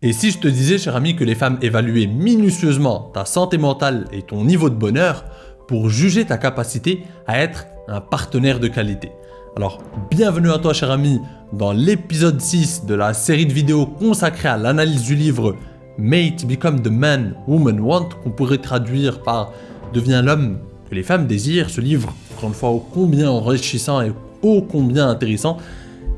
Et si je te disais, cher ami, que les femmes évaluaient minutieusement ta santé mentale et ton niveau de bonheur pour juger ta capacité à être un partenaire de qualité. Alors, bienvenue à toi, cher ami, dans l'épisode 6 de la série de vidéos consacrée à l'analyse du livre Mate Become the Man Women Want, qu'on pourrait traduire par Deviens l'homme que les femmes désirent. Ce livre, encore une fois, ô combien enrichissant et ô combien intéressant,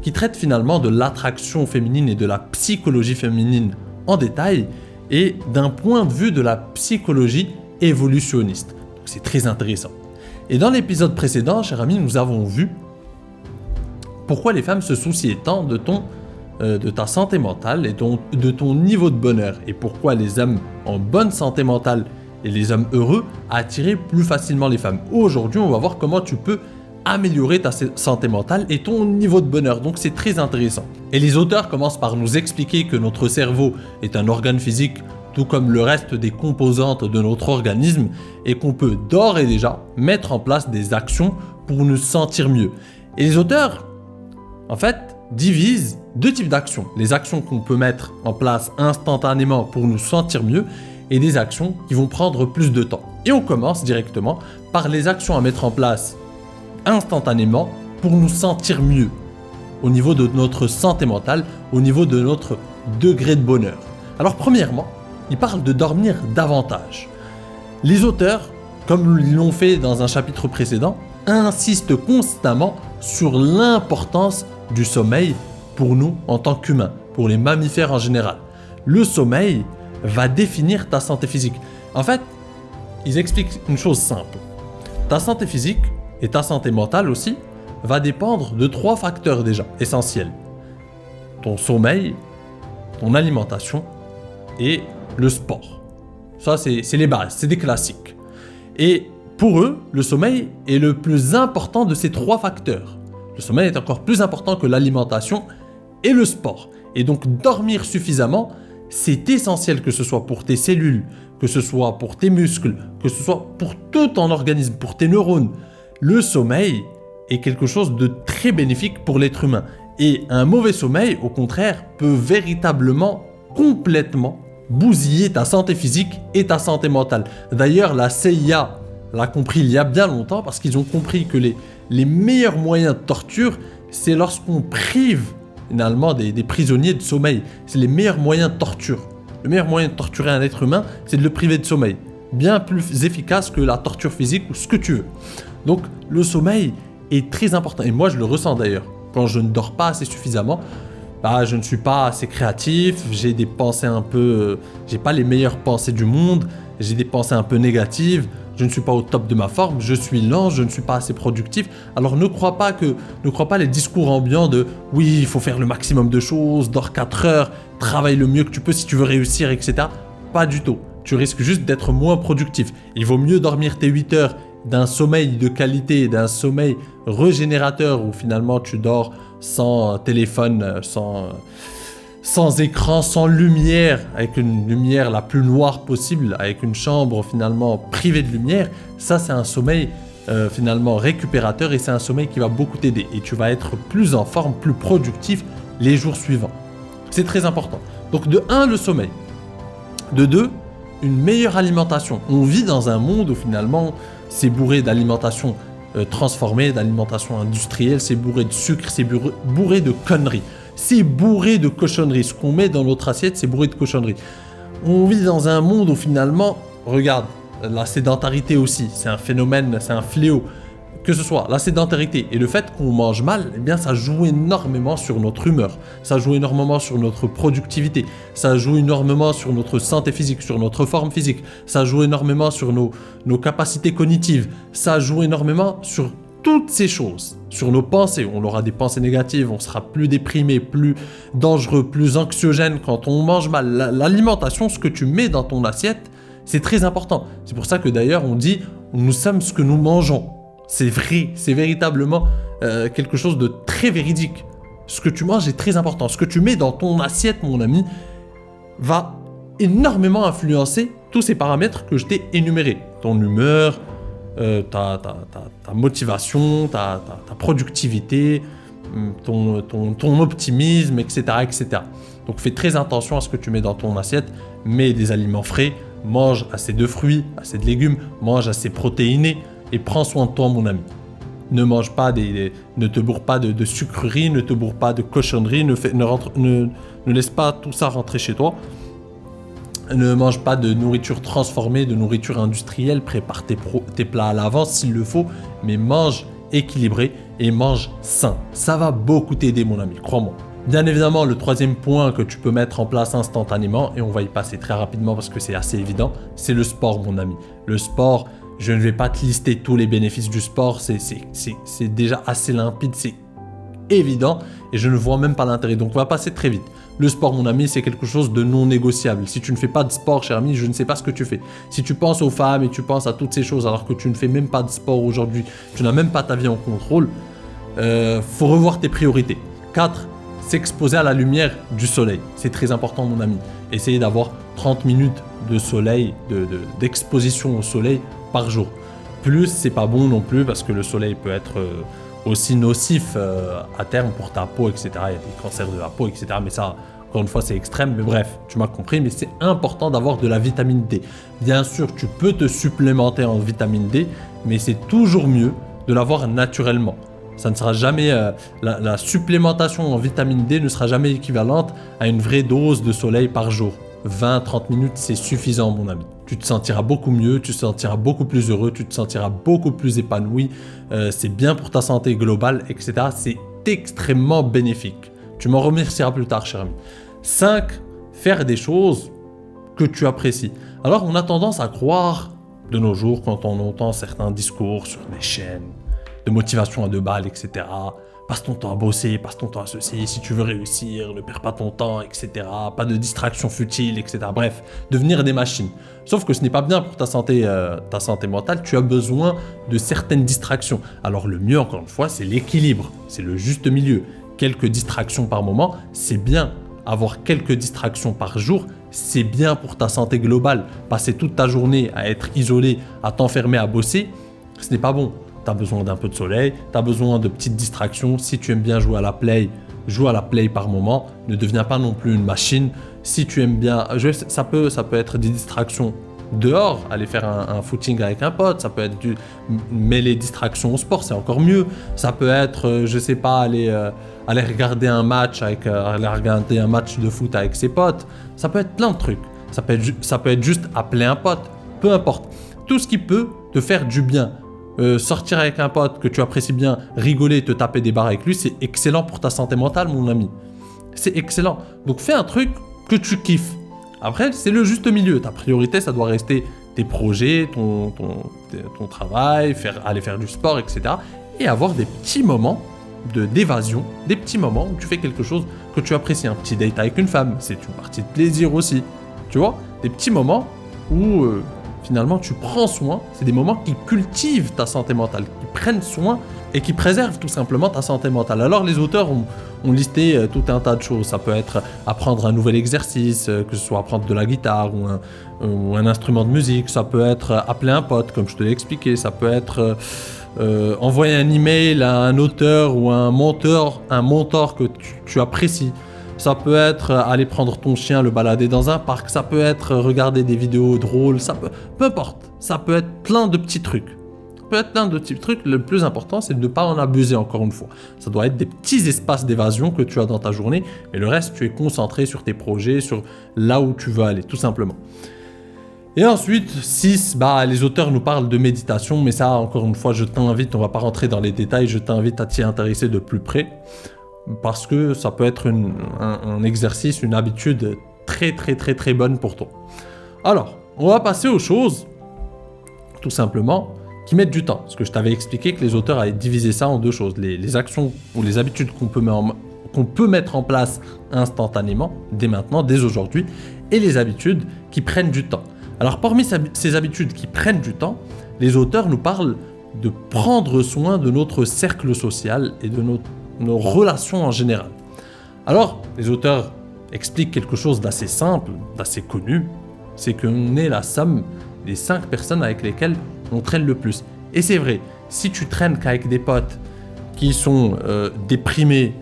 qui traite finalement de l'attraction féminine et de la psychologie féminine en détail et d'un point de vue de la psychologie évolutionniste. Donc c'est très intéressant. Et dans l'épisode précédent, cher ami, nous avons vu pourquoi les femmes se souciaient tant de ta santé mentale et de ton niveau de bonheur, et pourquoi les hommes en bonne santé mentale et les hommes heureux attiraient plus facilement les femmes. Aujourd'hui, on va voir comment tu peux améliorer ta santé mentale et ton niveau de bonheur. Donc c'est très intéressant. Et les auteurs commencent par nous expliquer que notre cerveau est un organe physique, tout comme le reste des composantes de notre organisme, et qu'on peut d'ores et déjà mettre en place des actions pour nous sentir mieux. Et les auteurs, en fait, divisent deux types d'actions. Les actions qu'on peut mettre en place instantanément pour nous sentir mieux, et des actions qui vont prendre plus de temps. Et on commence directement par les actions à mettre en place instantanément pour nous sentir mieux au niveau de notre santé mentale, au niveau de notre degré de bonheur. Alors premièrement, ils parlent de dormir davantage. Les auteurs, comme ils l'ont fait dans un chapitre précédent, insistent constamment sur l'importance du sommeil pour nous en tant qu'humains, pour les mammifères en général. Le sommeil va définir ta santé physique. En fait, ils expliquent une chose simple. Ta santé physique et ta santé mentale aussi va dépendre de 3 facteurs déjà essentiels. Ton sommeil, ton alimentation et le sport. Ça, c'est les bases, c'est des classiques. Et pour eux, le sommeil est le plus important de ces 3 facteurs. Le sommeil est encore plus important que l'alimentation et le sport. Et donc, dormir suffisamment, c'est essentiel, que ce soit pour tes cellules, que ce soit pour tes muscles, que ce soit pour tout ton organisme, pour tes neurones. Le sommeil est quelque chose de très bénéfique pour l'être humain. Et un mauvais sommeil, au contraire, peut véritablement, complètement bousiller ta santé physique et ta santé mentale. D'ailleurs, la CIA l'a compris il y a bien longtemps, parce qu'ils ont compris que les meilleurs moyens de torture, c'est lorsqu'on prive finalement des prisonniers de sommeil. C'est les meilleurs moyens de torture. Le meilleur moyen de torturer un être humain, c'est de le priver de sommeil. Bien plus efficace que la torture physique ou ce que tu veux. Donc le sommeil est très important, et moi je le ressens d'ailleurs. Quand je ne dors pas assez suffisamment, je ne suis pas assez créatif, j'ai des pensées j'ai pas les meilleures pensées du monde, j'ai des pensées un peu négatives, je ne suis pas au top de ma forme, je suis lent, je ne suis pas assez productif. Alors ne crois pas les discours ambiants de oui, il faut faire le maximum de choses, dors 4 heures, travaille le mieux que tu peux si tu veux réussir, etc. Pas du tout. Tu risques juste d'être moins productif. Il vaut mieux dormir tes 8 heures d'un sommeil de qualité, d'un sommeil régénérateur où finalement tu dors sans téléphone, sans écran, sans lumière, avec une lumière la plus noire possible, avec une chambre finalement privée de lumière. Ça, c'est un sommeil finalement récupérateur, et c'est un sommeil qui va beaucoup t'aider, et tu vas être plus en forme, plus productif les jours suivants. C'est très important. Donc de 1, le sommeil. De 2, une meilleure alimentation. On vit dans un monde où finalement c'est bourré d'alimentation transformée, d'alimentation industrielle, c'est bourré de sucre, c'est bourré de conneries. C'est bourré de cochonneries. Ce qu'on met dans notre assiette, c'est bourré de cochonneries. On vit dans un monde où finalement, regarde, la sédentarité aussi, c'est un phénomène, c'est un fléau. Que ce soit la sédentarité et le fait qu'on mange mal, eh bien ça joue énormément sur notre humeur, ça joue énormément sur notre productivité, ça joue énormément sur notre santé physique, sur notre forme physique, ça joue énormément sur nos capacités cognitives, ça joue énormément sur toutes ces choses, sur nos pensées. On aura des pensées négatives, on sera plus déprimé, plus dangereux, plus anxiogène quand on mange mal. L'alimentation, ce que tu mets dans ton assiette, c'est très important. C'est pour ça que d'ailleurs on dit « nous sommes ce que nous mangeons ». C'est vrai, c'est véritablement quelque chose de très véridique. Ce que tu manges est très important. Ce que tu mets dans ton assiette, mon ami, va énormément influencer tous ces paramètres que je t'ai énumérés. Ton humeur, ta motivation, ta productivité, ton optimisme, etc., etc. Donc fais très attention à ce que tu mets dans ton assiette, mets des aliments frais, mange assez de fruits, assez de légumes, mange assez protéiné et prends soin de toi mon ami. Ne mange pas ne te bourre pas de sucreries, ne te bourre pas de cochonneries, ne laisse pas tout ça rentrer chez toi. Ne mange pas de nourriture transformée, de nourriture industrielle, prépare tes plats à l'avance s'il le faut, mais mange équilibré et mange sain. Ça va beaucoup t'aider mon ami, crois-moi. Bien évidemment, le troisième point que tu peux mettre en place instantanément, et on va y passer très rapidement parce que c'est assez évident, c'est le sport mon ami. Le sport, je ne vais pas te lister tous les bénéfices du sport, c'est déjà assez limpide, c'est évident et je ne vois même pas l'intérêt. Donc on va passer très vite. Le sport mon ami, c'est quelque chose de non négociable. Si tu ne fais pas de sport cher ami, je ne sais pas ce que tu fais. Si tu penses aux femmes et tu penses à toutes ces choses alors que tu ne fais même pas de sport aujourd'hui, tu n'as même pas ta vie en contrôle, faut revoir tes priorités. 4. S'exposer à la lumière du soleil. C'est très important mon ami. Essayez d'avoir 30 minutes de soleil, d'exposition au soleil par jour. Plus, c'est pas bon non plus parce que le soleil peut être aussi nocif à terme pour ta peau, etc. Il y a des cancers de la peau, etc. Mais ça, encore une fois, c'est extrême. Mais bref, tu m'as compris. Mais c'est important d'avoir de la vitamine D. Bien sûr, tu peux te supplémenter en vitamine D, mais c'est toujours mieux de l'avoir naturellement. Ça ne sera jamais, la supplémentation en vitamine D ne sera jamais équivalente à une vraie dose de soleil par jour. 20-30 minutes, c'est suffisant mon ami. Tu te sentiras beaucoup mieux, tu te sentiras beaucoup plus heureux, tu te sentiras beaucoup plus épanoui. C'est bien pour ta santé globale, etc. C'est extrêmement bénéfique. Tu m'en remercieras plus tard, cher ami. 5. Faire des choses que tu apprécies. Alors, on a tendance à croire, de nos jours, quand on entend certains discours sur des chaînes, de motivation à 2 balles, etc. Passe ton temps à bosser, passe ton temps à ceci, si tu veux réussir, ne perds pas ton temps, etc. Pas de distractions futiles, etc. Bref, devenir des machines. Sauf que ce n'est pas bien pour ta santé mentale, tu as besoin de certaines distractions. Alors le mieux, encore une fois, c'est l'équilibre, c'est le juste milieu. Quelques distractions par moment, c'est bien. Avoir quelques distractions par jour, c'est bien pour ta santé globale. Passer toute ta journée à être isolé, à t'enfermer, à bosser, ce n'est pas bon. Tu as besoin d'un peu de soleil, tu as besoin de petites distractions. Si tu aimes bien jouer à la play, joue à la play par moment. Ne deviens pas non plus une machine. Si tu aimes bien, ça peut être des distractions dehors, aller faire un footing avec un pote. Ça peut être mêler distractions au sport, c'est encore mieux. Ça peut être, je sais pas, aller regarder un match de foot avec ses potes. Ça peut être plein de trucs. Ça peut être juste appeler un pote. Peu importe. Tout ce qui peut te faire du bien. Sortir avec un pote que tu apprécies bien, rigoler, te taper des barres avec lui, c'est excellent pour ta santé mentale, mon ami. C'est excellent. Donc fais un truc que tu kiffes. Après, c'est le juste milieu. Ta priorité, ça doit rester tes projets, ton travail, aller faire du sport, etc. Et avoir des petits moments d'évasion, des petits moments où tu fais quelque chose que tu apprécies. Un petit date avec une femme, c'est une partie de plaisir aussi. Tu vois, des petits moments où... finalement, tu prends soin, c'est des moments qui cultivent ta santé mentale, qui prennent soin et qui préservent tout simplement ta santé mentale. Alors, les auteurs ont listé tout un tas de choses. Ça peut être apprendre un nouvel exercice, que ce soit apprendre de la guitare ou un instrument de musique. Ça peut être appeler un pote, comme je te l'ai expliqué. Ça peut être envoyer un email à un auteur ou un mentor que tu apprécies. Ça peut être aller prendre ton chien, le balader dans un parc. Ça peut être regarder des vidéos drôles. Peu importe. Ça peut être plein de petits trucs. Le plus important, c'est de ne pas en abuser encore une fois. Ça doit être des petits espaces d'évasion que tu as dans ta journée. Et le reste, tu es concentré sur tes projets, sur là où tu veux aller, tout simplement. Et ensuite, 6, les auteurs nous parlent de méditation. Mais ça, encore une fois, je t'invite, on ne va pas rentrer dans les détails, je t'invite à t'y intéresser de plus près. Parce que ça peut être un exercice, une habitude très très très très bonne pour toi. Alors, on va passer aux choses, tout simplement, qui mettent du temps. Parce que je t'avais expliqué que les auteurs avaient divisé ça en 2 choses. Les actions ou les habitudes qu'on peut mettre en place instantanément, dès maintenant, dès aujourd'hui, et les habitudes qui prennent du temps. Alors, parmi ces habitudes qui prennent du temps, les auteurs nous parlent de prendre soin de notre cercle social et de nos relations en général. Alors, les auteurs expliquent quelque chose d'assez simple, d'assez connu, c'est qu'on est la somme des 5 personnes avec lesquelles on traîne le plus. Et c'est vrai, si tu traînes qu'avec des potes qui sont déprimés,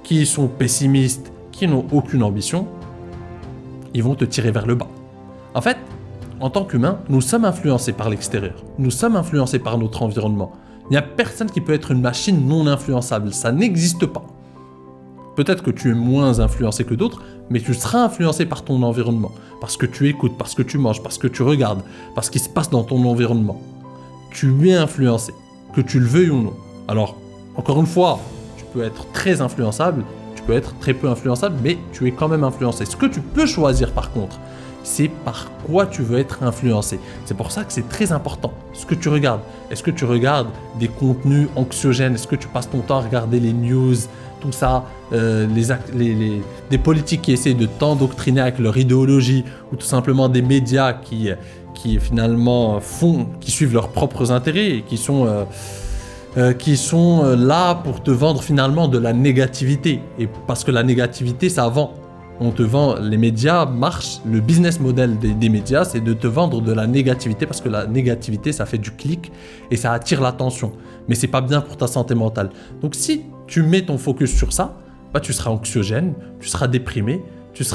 qui sont pessimistes, qui n'ont aucune ambition, ils vont te tirer vers le bas. En fait, en tant qu'humain, nous sommes influencés par l'extérieur. Nous sommes influencés par notre environnement. Il n'y a personne qui peut être une machine non influençable. Ça n'existe pas. Peut-être que tu es moins influencé que d'autres, mais tu seras influencé par ton environnement. Parce que tu écoutes, parce que tu manges, parce que tu regardes, parce qu'il se passe dans ton environnement. Tu es influencé, que tu le veuilles ou non. Alors, encore une fois, tu peux être très influençable, tu peux être très peu influençable, mais tu es quand même influencé. Ce que tu peux choisir par contre, c'est par quoi tu veux être influencé. C'est pour ça que c'est très important. Ce que tu regardes, est-ce que tu regardes des contenus anxiogènes? Est-ce que tu passes ton temps à regarder les news, tout ça, des politiques qui essayent de t'endoctriner avec leur idéologie, ou tout simplement des médias qui finalement qui suivent leurs propres intérêts et qui sont là pour te vendre finalement de la négativité. Et parce que la négativité, ça vend. On te vend, les médias marchent, le business model des médias, c'est de te vendre de la négativité parce que la négativité, ça fait du clic et ça attire l'attention. Mais c'est pas bien pour ta santé mentale. Donc si tu mets ton focus sur ça, bah, tu seras anxiogène, tu seras déprimé, tu te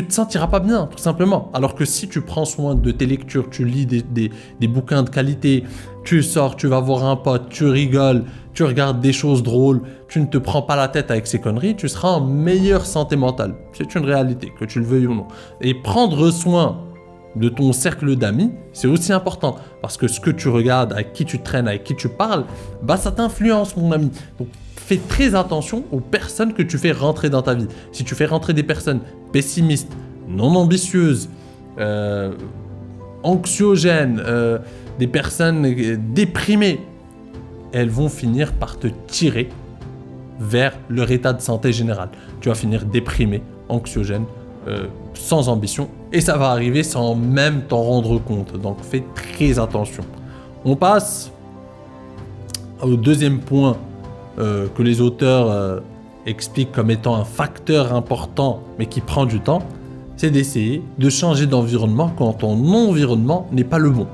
sentiras pas bien, tout simplement. Alors que si tu prends soin de tes lectures, tu lis des bouquins de qualité, tu sors, tu vas voir un pote, tu rigoles, tu regardes des choses drôles, tu ne te prends pas la tête avec ces conneries, tu seras en meilleure santé mentale. C'est une réalité, que tu le veuilles ou non. Et prendre soin de ton cercle d'amis, c'est aussi important. Parce que ce que tu regardes, avec qui tu traînes, avec qui tu parles, bah ça t'influence, mon ami. Donc fais très attention aux personnes que tu fais rentrer dans ta vie. Si tu fais rentrer des personnes pessimistes, non ambitieuses, anxiogènes, des personnes déprimées, elles vont finir par te tirer vers leur état de santé général. Tu vas finir déprimé, anxiogène, sans ambition, et ça va arriver sans même t'en rendre compte. Donc fais très attention. On passe au deuxième point que les auteurs expliquent comme étant un facteur important, mais qui prend du temps, c'est d'essayer de changer d'environnement quand ton environnement n'est pas le bon.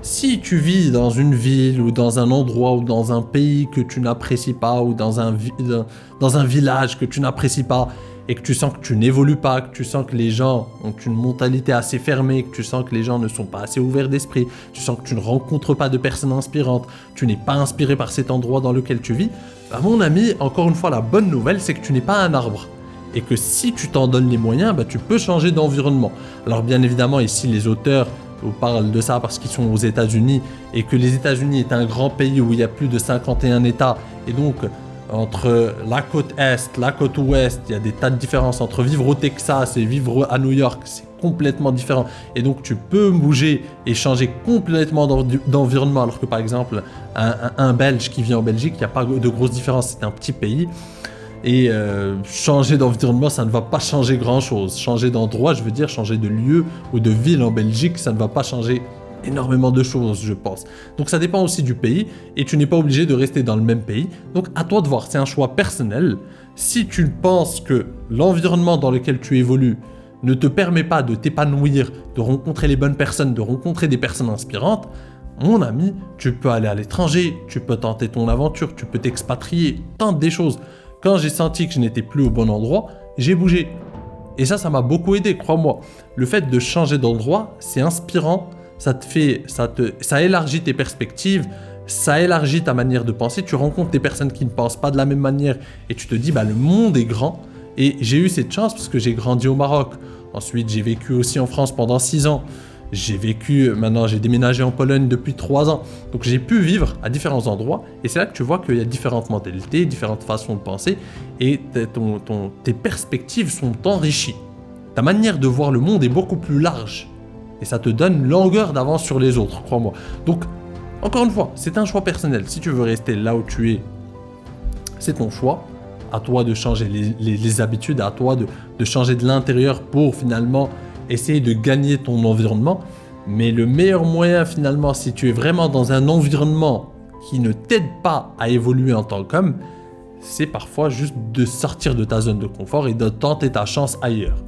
Si tu vis dans une ville ou dans un endroit ou dans un pays que tu n'apprécies pas ou dans un village que tu n'apprécies pas et que tu sens que tu n'évolues pas, que tu sens que les gens ont une mentalité assez fermée, que tu sens que les gens ne sont pas assez ouverts d'esprit, tu sens que tu ne rencontres pas de personnes inspirantes, tu n'es pas inspiré par cet endroit dans lequel tu vis, bah mon ami, encore une fois, la bonne nouvelle, c'est que tu n'es pas un arbre. Et que si tu t'en donnes les moyens, bah, tu peux changer d'environnement. Alors bien évidemment, ici, les auteurs parlent de ça parce qu'ils sont aux États-Unis et que les États-Unis est un grand pays où il y a plus de 51 États. Et donc, entre la côte Est, la côte Ouest, il y a des tas de différences. Entre vivre au Texas et vivre à New York, c'est complètement différent. Et donc, tu peux bouger et changer complètement d'environnement. Alors que par exemple, un Belge qui vit en Belgique, il n'y a pas de grosse différence. C'est un petit pays. Et changer d'environnement, ça ne va pas changer grand-chose. Changer d'endroit, je veux dire changer de lieu ou de ville en Belgique, ça ne va pas changer énormément de choses, je pense. Donc ça dépend aussi du pays, et tu n'es pas obligé de rester dans le même pays. Donc à toi de voir, c'est un choix personnel. Si tu penses que l'environnement dans lequel tu évolues ne te permet pas de t'épanouir, de rencontrer les bonnes personnes, de rencontrer des personnes inspirantes, mon ami, tu peux aller à l'étranger, tu peux tenter ton aventure, tu peux t'expatrier, tente des choses. Quand j'ai senti que je n'étais plus au bon endroit, j'ai bougé. Et ça m'a beaucoup aidé, crois-moi. Le fait de changer d'endroit, c'est inspirant, ça élargit tes perspectives, ça élargit ta manière de penser. Tu rencontres des personnes qui ne pensent pas de la même manière et tu te dis, bah, le monde est grand. Et j'ai eu cette chance parce que j'ai grandi au Maroc. Ensuite, j'ai vécu aussi en France pendant 6 ans. Maintenant j'ai déménagé en Pologne depuis 3 ans. Donc j'ai pu vivre à différents endroits et c'est là que tu vois qu'il y a différentes mentalités, différentes façons de penser et tes perspectives sont enrichies. Ta manière de voir le monde est beaucoup plus large et ça te donne une longueur d'avance sur les autres, crois-moi. Donc, encore une fois, c'est un choix personnel. Si tu veux rester là où tu es, c'est ton choix. À toi de changer les habitudes, à toi de changer de l'intérieur pour finalement essayer de gagner ton environnement. Mais le meilleur moyen finalement, si tu es vraiment dans un environnement qui ne t'aide pas à évoluer en tant qu'homme, c'est parfois juste de sortir de ta zone de confort et de tenter ta chance ailleurs.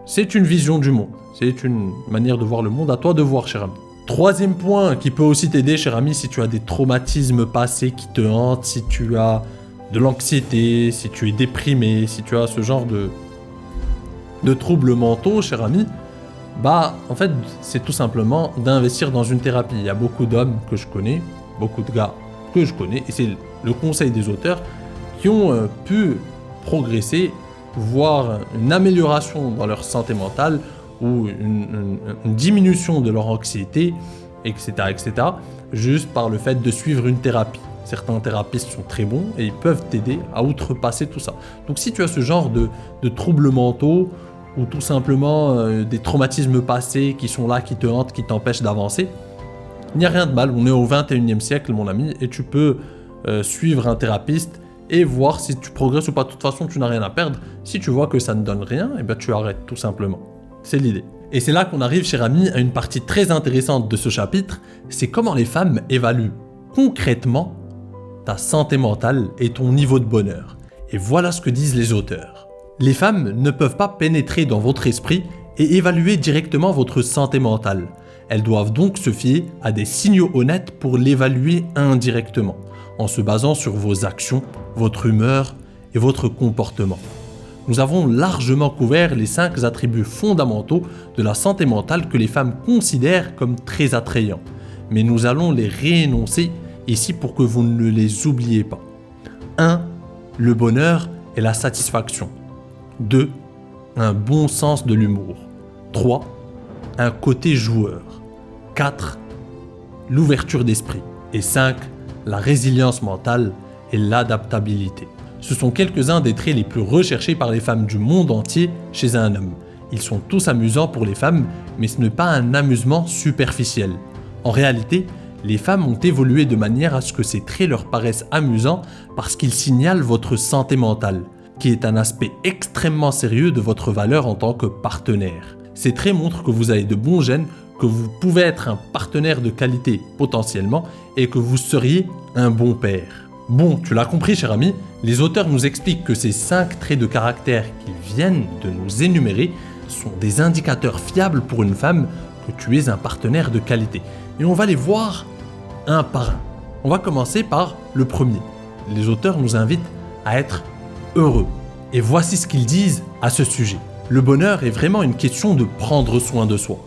C'est une vision du monde, c'est une manière de voir le monde, à toi de voir, cher ami. Troisième point qui peut aussi t'aider, cher ami, si tu as des traumatismes passés qui te hantent, si tu as de l'anxiété, si tu es déprimé, si tu as ce genre de troubles mentaux, cher ami, en fait, c'est tout simplement d'investir dans une thérapie. Il y a beaucoup d'hommes que je connais, beaucoup de gars que je connais, et c'est le conseil des auteurs, qui ont pu progresser, voir une amélioration dans leur santé mentale, ou une diminution de leur anxiété, etc., etc., juste par le fait de suivre une thérapie. Certains thérapeutes sont très bons et ils peuvent t'aider à outrepasser tout ça. Donc si tu as ce genre de troubles mentaux, ou tout simplement des traumatismes passés qui sont là, qui te hantent, qui t'empêchent d'avancer, il n'y a rien de mal, on est au 21e siècle, mon ami, et tu peux suivre un thérapeute et voir si tu progresses ou pas. De toute façon, tu n'as rien à perdre. Si tu vois que ça ne donne rien, tu arrêtes, tout simplement. C'est l'idée. Et c'est là qu'on arrive, cher ami, à une partie très intéressante de ce chapitre, c'est comment les femmes évaluent concrètement ta santé mentale et ton niveau de bonheur. Et voilà ce que disent les auteurs. Les femmes ne peuvent pas pénétrer dans votre esprit et évaluer directement votre santé mentale. Elles doivent donc se fier à des signaux honnêtes pour l'évaluer indirectement, en se basant sur vos actions, votre humeur et votre comportement. Nous avons largement couvert les 5 attributs fondamentaux de la santé mentale que les femmes considèrent comme très attrayants. Mais nous allons les réénoncer ici pour que vous ne les oubliez pas. 1. Le bonheur et la satisfaction. 2. Un bon sens de l'humour. 3. Un côté joueur. 4. L'ouverture d'esprit. Et 5. La résilience mentale et l'adaptabilité. Ce sont quelques-uns des traits les plus recherchés par les femmes du monde entier chez un homme. Ils sont tous amusants pour les femmes, mais ce n'est pas un amusement superficiel. En réalité, les femmes ont évolué de manière à ce que ces traits leur paraissent amusants parce qu'ils signalent votre santé mentale, qui est un aspect extrêmement sérieux de votre valeur en tant que partenaire. Ces traits montrent que vous avez de bons gènes, que vous pouvez être un partenaire de qualité potentiellement et que vous seriez un bon père. Bon, tu l'as compris, cher ami, les auteurs nous expliquent que ces 5 traits de caractère qu'ils viennent de nous énumérer sont des indicateurs fiables pour une femme que tu es un partenaire de qualité. Et on va les voir un par un. On va commencer par le premier. Les auteurs nous invitent à être heureux. Et voici ce qu'ils disent à ce sujet. Le bonheur est vraiment une question de prendre soin de soi.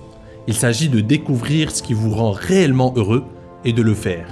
Il s'agit de découvrir ce qui vous rend réellement heureux et de le faire.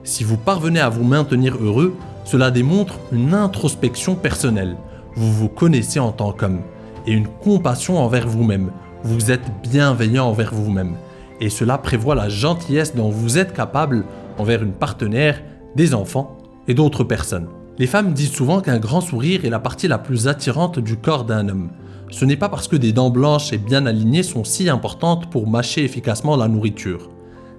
Si vous parvenez à vous maintenir heureux, cela démontre une introspection personnelle. Vous vous connaissez en tant qu'homme et une compassion envers vous-même. Vous êtes bienveillant envers vous-même. Et cela prévoit la gentillesse dont vous êtes capable envers une partenaire, des enfants et d'autres personnes. Les femmes disent souvent qu'un grand sourire est la partie la plus attirante du corps d'un homme. Ce n'est pas parce que des dents blanches et bien alignées sont si importantes pour mâcher efficacement la nourriture.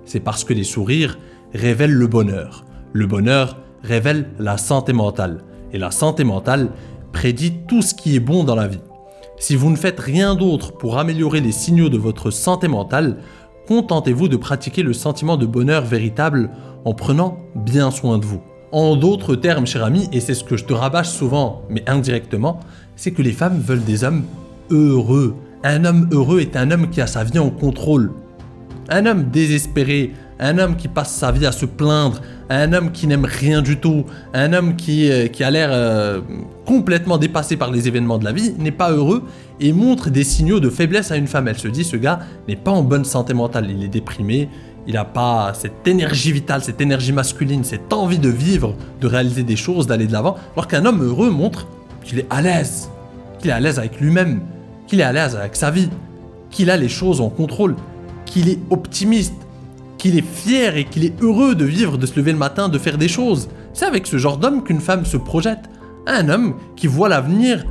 C'est parce que les sourires révèlent le bonheur. Le bonheur révèle la santé mentale. Et la santé mentale prédit tout ce qui est bon dans la vie. Si vous ne faites rien d'autre pour améliorer les signaux de votre santé mentale, contentez-vous de pratiquer le sentiment de bonheur véritable en prenant bien soin de vous. En d'autres termes, cher ami, et c'est ce que je te rabâche souvent, mais indirectement, c'est que les femmes veulent des hommes heureux. Un homme heureux est un homme qui a sa vie en contrôle. Un homme désespéré, un homme qui passe sa vie à se plaindre, un homme qui n'aime rien du tout, un homme qui a l'air complètement dépassé par les événements de la vie, n'est pas heureux et montre des signaux de faiblesse à une femme. Elle se dit, ce gars n'est pas en bonne santé mentale, il est déprimé, il n'a pas cette énergie vitale, cette énergie masculine, cette envie de vivre, de réaliser des choses, d'aller de l'avant, alors qu'un homme heureux montre qu'il est à l'aise avec lui-même, qu'il est à l'aise avec sa vie, qu'il a les choses en contrôle, qu'il est optimiste, qu'il est fier et qu'il est heureux de vivre, de se lever le matin, de faire des choses. C'est avec ce genre d'homme qu'une femme se projette. Un homme qui voit l'avenir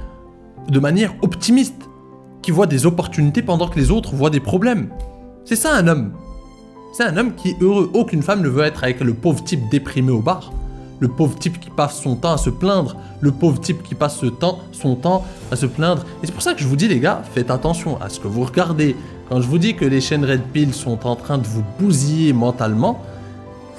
de manière optimiste, qui voit des opportunités pendant que les autres voient des problèmes. C'est ça un homme. C'est un homme qui est heureux. Aucune femme ne veut être avec le pauvre type déprimé au bar, le pauvre type qui passe son temps à se plaindre, le pauvre type qui passe son temps à se plaindre. Et c'est pour ça que je vous dis, les gars, faites attention à ce que vous regardez. Quand je vous dis que les chaînes Red Pill sont en train de vous bousiller mentalement,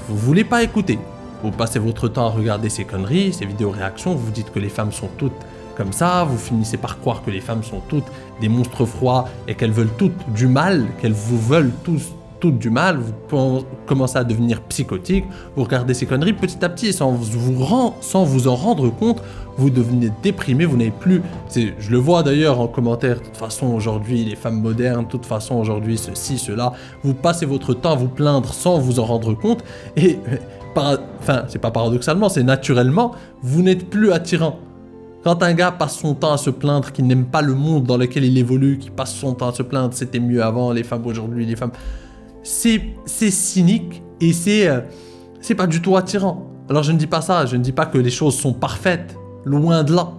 vous voulez pas écouter. Vous passez votre temps à regarder ces conneries, ces vidéos réactions, vous vous dites que les femmes sont toutes comme ça, vous finissez par croire que les femmes sont toutes des monstres froids et qu'elles veulent toutes du mal, qu'elles vous veulent toutes toutes du mal, vous commencez à devenir psychotique, vous regardez ces conneries, petit à petit, sans vous en rendre compte, vous devenez déprimé, vous n'avez plus... Je le vois d'ailleurs en commentaire, de toute façon aujourd'hui, les femmes modernes, de toute façon aujourd'hui, ceci, cela, vous passez votre temps à vous plaindre sans vous en rendre compte, et, c'est pas paradoxalement, c'est naturellement, vous n'êtes plus attirant. Quand un gars passe son temps à se plaindre qu'il n'aime pas le monde dans lequel il évolue, qu'il passe son temps à se plaindre, c'était mieux avant, les femmes aujourd'hui, les femmes... C'est cynique et c'est pas du tout attirant. Alors je ne dis pas ça, je ne dis pas que les choses sont parfaites, loin de là.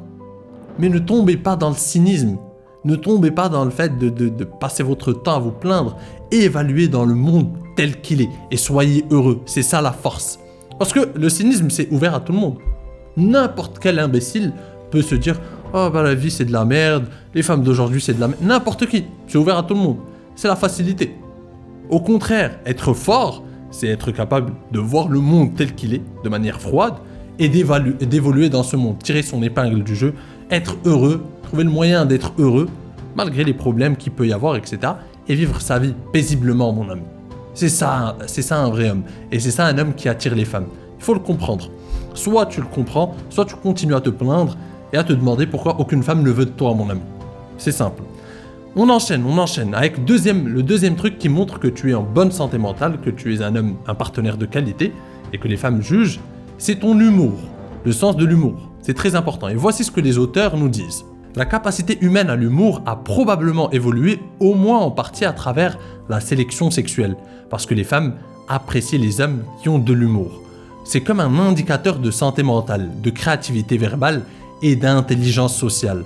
Mais ne tombez pas dans le cynisme, ne tombez pas dans le fait de passer votre temps à vous plaindre, évaluez dans le monde tel qu'il est et soyez heureux, c'est ça la force. Parce que le cynisme c'est ouvert à tout le monde. N'importe quel imbécile peut se dire « Oh bah la vie c'est de la merde, les femmes d'aujourd'hui c'est de la merde », n'importe qui, c'est ouvert à tout le monde, c'est la facilité. Au contraire, être fort, c'est être capable de voir le monde tel qu'il est, de manière froide, et d'évoluer dans ce monde, tirer son épingle du jeu, être heureux, trouver le moyen d'être heureux, malgré les problèmes qu'il peut y avoir, etc., et vivre sa vie paisiblement, mon ami. C'est ça un vrai homme, et c'est ça un homme qui attire les femmes. Il faut le comprendre. Soit tu le comprends, soit tu continues à te plaindre, et à te demander pourquoi aucune femme ne veut de toi, mon ami. C'est simple. On enchaîne avec le deuxième truc qui montre que tu es en bonne santé mentale, que tu es un homme, un partenaire de qualité, et que les femmes jugent, c'est ton humour, le sens de l'humour. C'est très important, et voici ce que les auteurs nous disent. La capacité humaine à l'humour a probablement évolué, au moins en partie à travers la sélection sexuelle, parce que les femmes apprécient les hommes qui ont de l'humour. C'est comme un indicateur de santé mentale, de créativité verbale, et d'intelligence sociale.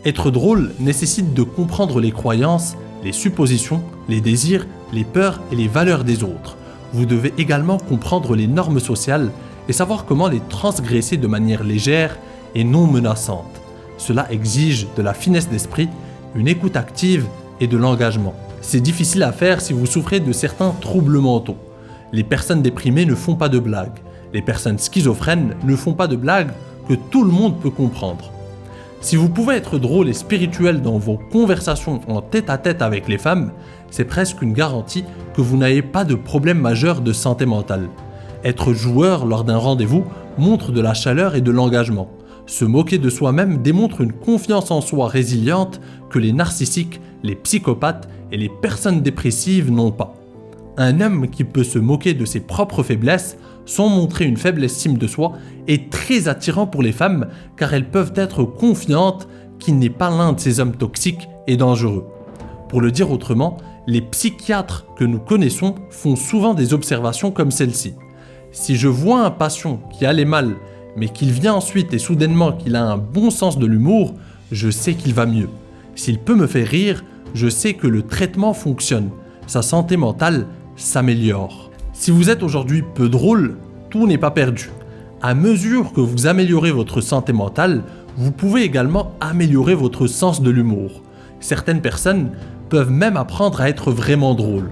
Être drôle nécessite de comprendre les croyances, les suppositions, les désirs, les peurs et les valeurs des autres. Vous devez également comprendre les normes sociales et savoir comment les transgresser de manière légère et non menaçante. Cela exige de la finesse d'esprit, une écoute active et de l'engagement. C'est difficile à faire si vous souffrez de certains troubles mentaux. Les personnes déprimées ne font pas de blagues. Les personnes schizophrènes ne font pas de blagues que tout le monde peut comprendre. Si vous pouvez être drôle et spirituel dans vos conversations en tête-à-tête avec les femmes, c'est presque une garantie que vous n'avez pas de problème majeur de santé mentale. Être joueur lors d'un rendez-vous montre de la chaleur et de l'engagement. Se moquer de soi-même démontre une confiance en soi résiliente que les narcissiques, les psychopathes et les personnes dépressives n'ont pas. Un homme qui peut se moquer de ses propres faiblesses sans montrer une faible estime de soi est très attirant pour les femmes car elles peuvent être confiantes qu'il n'est pas l'un de ces hommes toxiques et dangereux. Pour le dire autrement, les psychiatres que nous connaissons font souvent des observations comme celle-ci. Si je vois un patient qui allait mal, mais qu'il vient ensuite et soudainement qu'il a un bon sens de l'humour, je sais qu'il va mieux. S'il peut me faire rire, je sais que le traitement fonctionne. Sa santé mentale s'améliore. Si vous êtes aujourd'hui peu drôle, tout n'est pas perdu. À mesure que vous améliorez votre santé mentale, vous pouvez également améliorer votre sens de l'humour. Certaines personnes peuvent même apprendre à être vraiment drôles.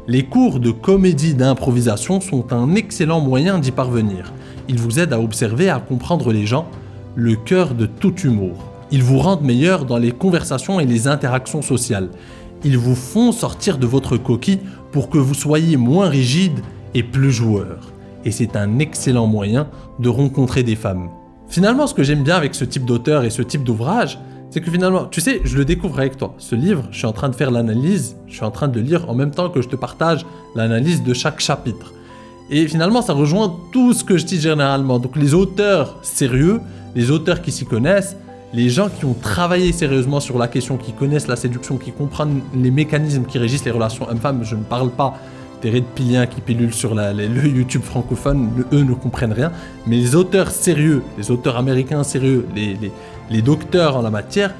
Les cours de comédie d'improvisation sont un excellent moyen d'y parvenir. Ils vous aident à observer et à comprendre les gens, le cœur de tout humour. Ils vous rendent meilleur dans les conversations et les interactions sociales. Ils vous font sortir de votre coquille pour que vous soyez moins rigide et plus joueur. Et c'est un excellent moyen de rencontrer des femmes. Finalement, ce que j'aime bien avec ce type d'auteur et ce type d'ouvrage, c'est que finalement, tu sais, je le découvre avec toi. Ce livre, je suis en train de faire l'analyse, je suis en train de le lire en même temps que je te partage l'analyse de chaque chapitre. Et finalement, ça rejoint tout ce que je dis généralement. Donc les auteurs sérieux, les auteurs qui s'y connaissent, les gens qui ont travaillé sérieusement sur la question, qui connaissent la séduction, qui comprennent les mécanismes qui régissent les relations hommes-femmes, je ne parle pas des reptiliens qui pilulent sur le YouTube francophone, eux ne comprennent rien, mais les auteurs sérieux, les auteurs américains sérieux, les docteurs en la matière,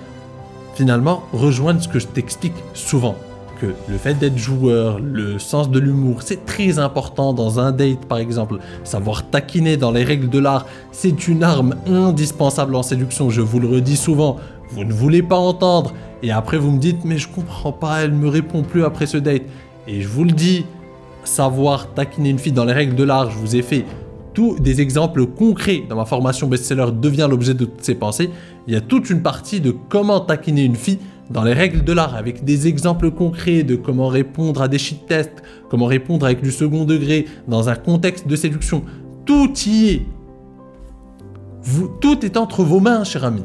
finalement, rejoignent ce que je t'explique souvent. Que le fait d'être joueur, le sens de l'humour, c'est très important dans un date par exemple. Savoir taquiner dans les règles de l'art, c'est une arme indispensable en séduction, je vous le redis souvent. Vous ne voulez pas entendre, et après vous me dites « mais je comprends pas, elle me répond plus après ce date ». Et je vous le dis, savoir taquiner une fille dans les règles de l'art, je vous ai fait tous des exemples concrets dans ma formation best-seller devient l'objet de toutes ces pensées. Il y a toute une partie de comment taquiner une fille dans les règles de l'art, avec des exemples concrets de comment répondre à des shit tests, comment répondre avec du second degré, dans un contexte de séduction. Tout y est. Tout est entre vos mains, cher ami.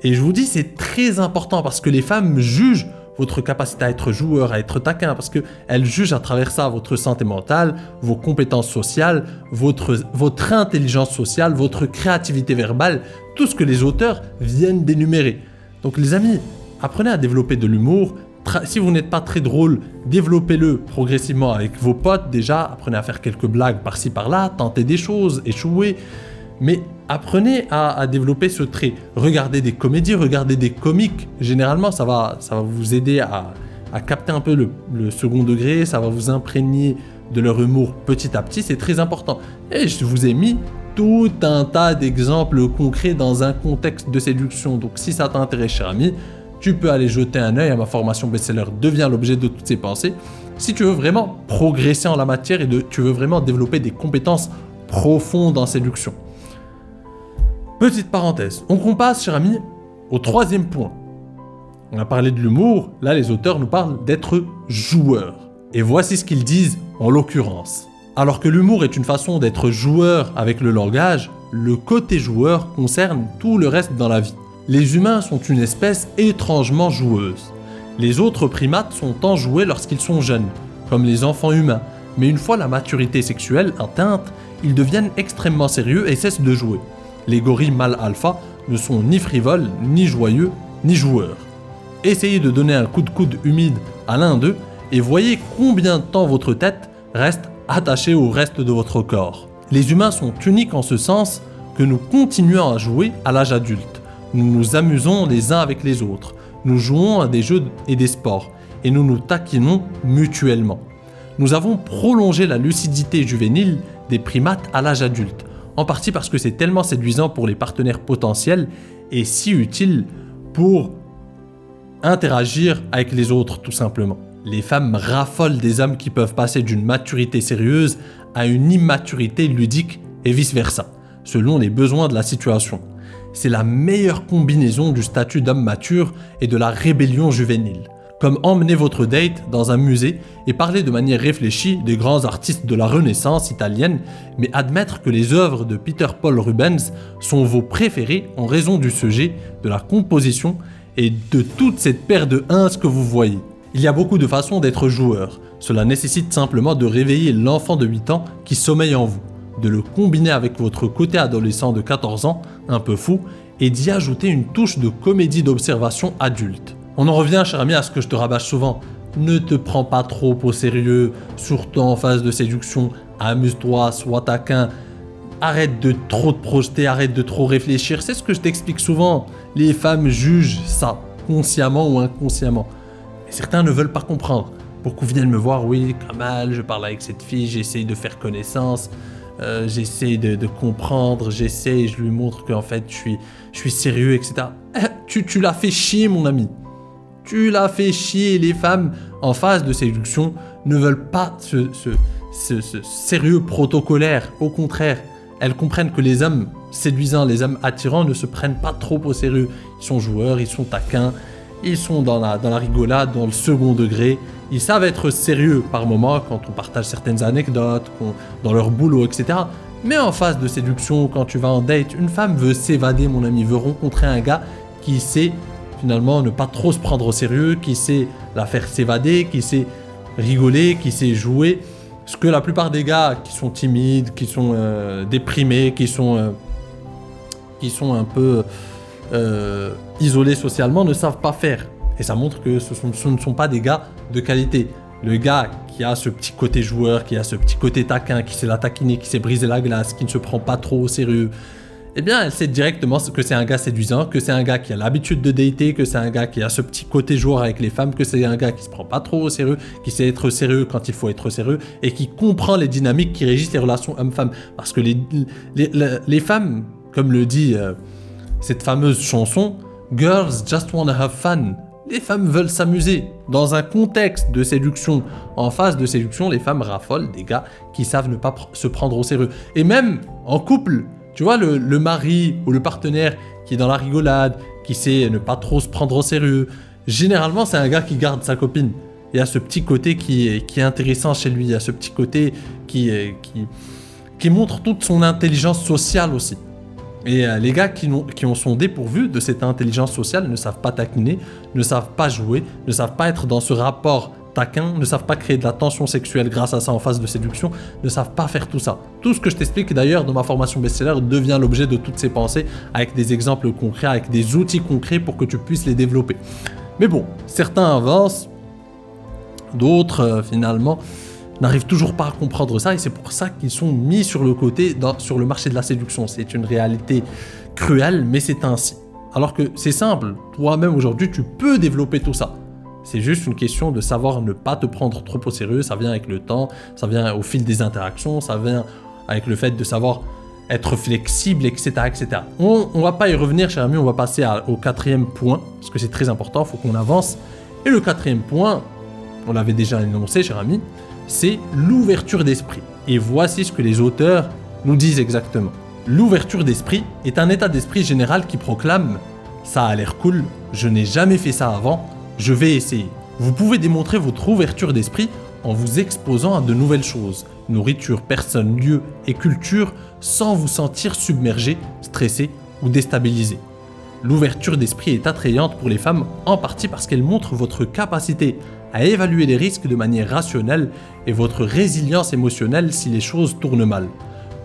Et je vous dis, c'est très important parce que les femmes jugent votre capacité à être joueur, à être taquin, parce qu'elles jugent à travers ça votre santé mentale, vos compétences sociales, votre intelligence sociale, votre créativité verbale, tout ce que les auteurs viennent d'énumérer. Donc les amis, apprenez à développer de l'humour. Si vous n'êtes pas très drôle, développez-le progressivement avec vos potes déjà. Apprenez à faire quelques blagues par-ci par-là, tentez des choses, échouez. Mais apprenez à développer ce trait. Regardez des comédies, regardez des comiques. Généralement, ça va vous aider à capter un peu le second degré. Ça va vous imprégner de leur humour petit à petit. C'est très important. Et je vous ai mis tout un tas d'exemples concrets dans un contexte de séduction. Donc si ça t'intéresse, cher ami, tu peux aller jeter un œil à ma formation best-seller Deviens l'objet de toutes ces pensées. Si tu veux vraiment progresser en la matière et tu veux vraiment développer des compétences profondes en séduction. Petite parenthèse, donc on passe, cher ami, au 3e point. On a parlé de l'humour, là les auteurs nous parlent d'être joueur. Et voici ce qu'ils disent en l'occurrence. Alors que l'humour est une façon d'être joueur avec le langage, le côté joueur concerne tout le reste dans la vie. Les humains sont une espèce étrangement joueuse. Les autres primates sont enjoués lorsqu'ils sont jeunes, comme les enfants humains, mais une fois la maturité sexuelle atteinte, ils deviennent extrêmement sérieux et cessent de jouer. Les gorilles mâles alpha ne sont ni frivoles, ni joyeux, ni joueurs. Essayez de donner un coup de coude humide à l'un d'eux et voyez combien de temps votre tête reste attachée au reste de votre corps. Les humains sont uniques en ce sens que nous continuons à jouer à l'âge adulte. Nous nous amusons les uns avec les autres. Nous jouons à des jeux et des sports et nous nous taquinons mutuellement. Nous avons prolongé la lucidité juvénile des primates à l'âge adulte. En partie parce que c'est tellement séduisant pour les partenaires potentiels et si utile pour interagir avec les autres tout simplement. Les femmes raffolent des hommes qui peuvent passer d'une maturité sérieuse à une immaturité ludique et vice-versa, selon les besoins de la situation. C'est la meilleure combinaison du statut d'homme mature et de la rébellion juvénile. Comme emmener votre date dans un musée et parler de manière réfléchie des grands artistes de la Renaissance italienne, mais admettre que les œuvres de Peter Paul Rubens sont vos préférées en raison du sujet, de la composition et de toute cette paire de ins que vous voyez. Il y a beaucoup de façons d'être joueur. Cela nécessite simplement de réveiller l'enfant de 8 ans qui sommeille en vous, de le combiner avec votre côté adolescent de 14 ans, un peu fou, et d'y ajouter une touche de comédie d'observation adulte. On en revient, cher ami, à ce que je te rabâche souvent. Ne te prends pas trop au sérieux, surtout en phase de séduction. Amuse-toi, sois taquin. Arrête de trop te projeter, arrête de trop réfléchir. C'est ce que je t'explique souvent. Les femmes jugent ça, consciemment ou inconsciemment. Mais certains ne veulent pas comprendre. Beaucoup viennent me voir, oui, Kamal, je parle avec cette fille, j'essaye de faire connaissance, j'essaye de comprendre, je lui montre qu'en fait je suis sérieux, etc. Tu l'as fait chier, mon ami. Tu l'as fait chier. Les femmes en phase de séduction ne veulent pas ce sérieux protocolaire. Au contraire, elles comprennent que les hommes séduisants, les hommes attirants ne se prennent pas trop au sérieux. Ils sont joueurs, ils sont taquins, ils sont dans la rigolade, dans le second degré. Ils savent être sérieux par moments quand on partage certaines anecdotes, dans leur boulot, etc. Mais en phase de séduction, quand tu vas en date, une femme veut s'évader, mon ami, veut rencontrer un gars qui sait finalement ne pas trop se prendre au sérieux, qui sait la faire s'évader, qui sait rigoler, qui sait jouer. Ce que la plupart des gars qui sont timides, qui sont déprimés, qui sont un peu isolés socialement ne savent pas faire. Et ça montre que ce ne sont pas des gars de qualité. Le gars qui a ce petit côté joueur, qui a ce petit côté taquin, qui sait la taquiner, qui sait briser la glace, qui ne se prend pas trop au sérieux, eh bien, elle sait directement que c'est un gars séduisant, que c'est un gars qui a l'habitude de dater, que c'est un gars qui a ce petit côté joueur avec les femmes, que c'est un gars qui se prend pas trop au sérieux, qui sait être sérieux quand il faut être sérieux et qui comprend les dynamiques qui régissent les relations hommes-femmes. Parce que les femmes, comme le dit cette fameuse chanson, « Girls just wanna have fun ». Les femmes veulent s'amuser. Dans un contexte de séduction, en phase de séduction, les femmes raffolent des gars qui savent ne pas se prendre au sérieux. Et même en couple, tu vois, le mari ou le partenaire qui est dans la rigolade, qui sait ne pas trop se prendre au sérieux, généralement, c'est un gars qui garde sa copine. Il y a ce petit côté qui est intéressant chez lui. Il y a ce petit côté qui montre toute son intelligence sociale aussi. Et les gars qui sont dépourvus de cette intelligence sociale ne savent pas taquiner, ne savent pas jouer, ne savent pas être dans ce rapport taquin, ne savent pas créer de la tension sexuelle grâce à ça en phase de séduction, ne savent pas faire tout ça. Tout ce que je t'explique d'ailleurs dans ma formation best-seller devient l'objet de toutes ces pensées avec des exemples concrets, avec des outils concrets pour que tu puisses les développer. Mais bon, certains avancent, d'autres finalement n'arrivent toujours pas à comprendre ça et c'est pour ça qu'ils sont mis sur le côté sur le marché de la séduction. C'est une réalité cruelle, mais c'est ainsi. Alors que c'est simple, toi-même aujourd'hui tu peux développer tout ça. C'est juste une question de savoir ne pas te prendre trop au sérieux, ça vient avec le temps, ça vient au fil des interactions, ça vient avec le fait de savoir être flexible, etc. etc. On va pas y revenir, cher ami, on va passer au 4e point, parce que c'est très important, il faut qu'on avance. Et le 4e point, on l'avait déjà énoncé, cher ami, c'est l'ouverture d'esprit. Et voici ce que les auteurs nous disent exactement. L'ouverture d'esprit est un état d'esprit général qui proclame « ça a l'air cool, je n'ai jamais fait ça avant, je vais essayer ». Vous pouvez démontrer votre ouverture d'esprit en vous exposant à de nouvelles choses, nourriture, personnes, lieux et culture, sans vous sentir submergé, stressé ou déstabilisé. L'ouverture d'esprit est attrayante pour les femmes en partie parce qu'elle montre votre capacité à évaluer les risques de manière rationnelle et votre résilience émotionnelle si les choses tournent mal.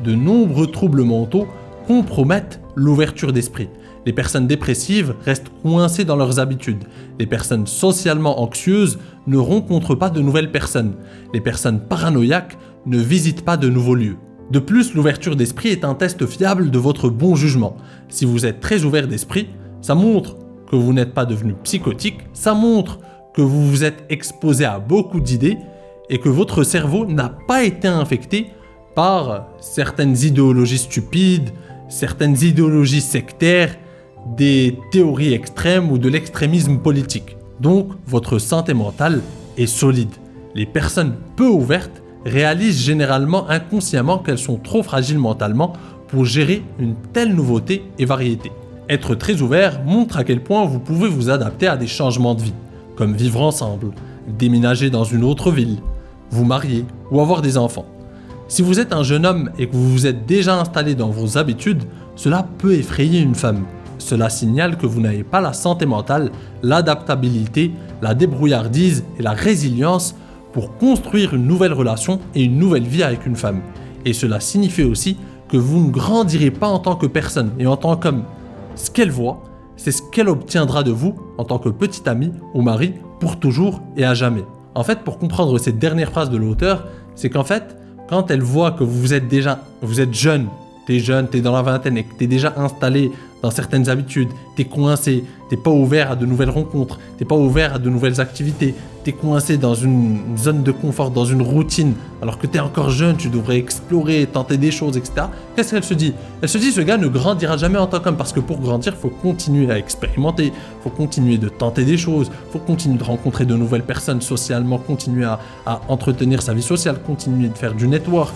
De nombreux troubles mentaux compromettent l'ouverture d'esprit. Les personnes dépressives restent coincées dans leurs habitudes. Les personnes socialement anxieuses ne rencontrent pas de nouvelles personnes. Les personnes paranoïaques ne visitent pas de nouveaux lieux. De plus, l'ouverture d'esprit est un test fiable de votre bon jugement. Si vous êtes très ouvert d'esprit, ça montre que vous n'êtes pas devenu psychotique, ça montre que vous vous êtes exposé à beaucoup d'idées et que votre cerveau n'a pas été infecté par certaines idéologies stupides, certaines idéologies sectaires, des théories extrêmes ou de l'extrémisme politique. Donc, votre santé mentale est solide. Les personnes peu ouvertes réalisent généralement inconsciemment qu'elles sont trop fragiles mentalement pour gérer une telle nouveauté et variété. Être très ouvert montre à quel point vous pouvez vous adapter à des changements de vie, comme vivre ensemble, déménager dans une autre ville, vous marier ou avoir des enfants. Si vous êtes un jeune homme et que vous vous êtes déjà installé dans vos habitudes, cela peut effrayer une femme. Cela signale que vous n'avez pas la santé mentale, l'adaptabilité, la débrouillardise et la résilience pour construire une nouvelle relation et une nouvelle vie avec une femme. Et cela signifie aussi que vous ne grandirez pas en tant que personne et en tant qu'homme. Ce qu'elle voit, c'est ce qu'elle obtiendra de vous en tant que petit ami ou mari pour toujours et à jamais. En fait, pour comprendre cette dernière phrase de l'auteur, c'est qu'en fait, quand elle voit que vous êtes jeune, t'es dans la vingtaine et que t'es déjà installé dans certaines habitudes, t'es coincé, t'es pas ouvert à de nouvelles rencontres, t'es pas ouvert à de nouvelles activités, t'es coincé dans une zone de confort, dans une routine, alors que t'es encore jeune, tu devrais explorer, tenter des choses, etc. Qu'est-ce qu'elle se dit? Elle se dit, ce gars ne grandira jamais en tant qu'homme, parce que pour grandir, il faut continuer à expérimenter, il faut continuer de tenter des choses, il faut continuer de rencontrer de nouvelles personnes socialement, continuer à entretenir sa vie sociale, continuer de faire du network,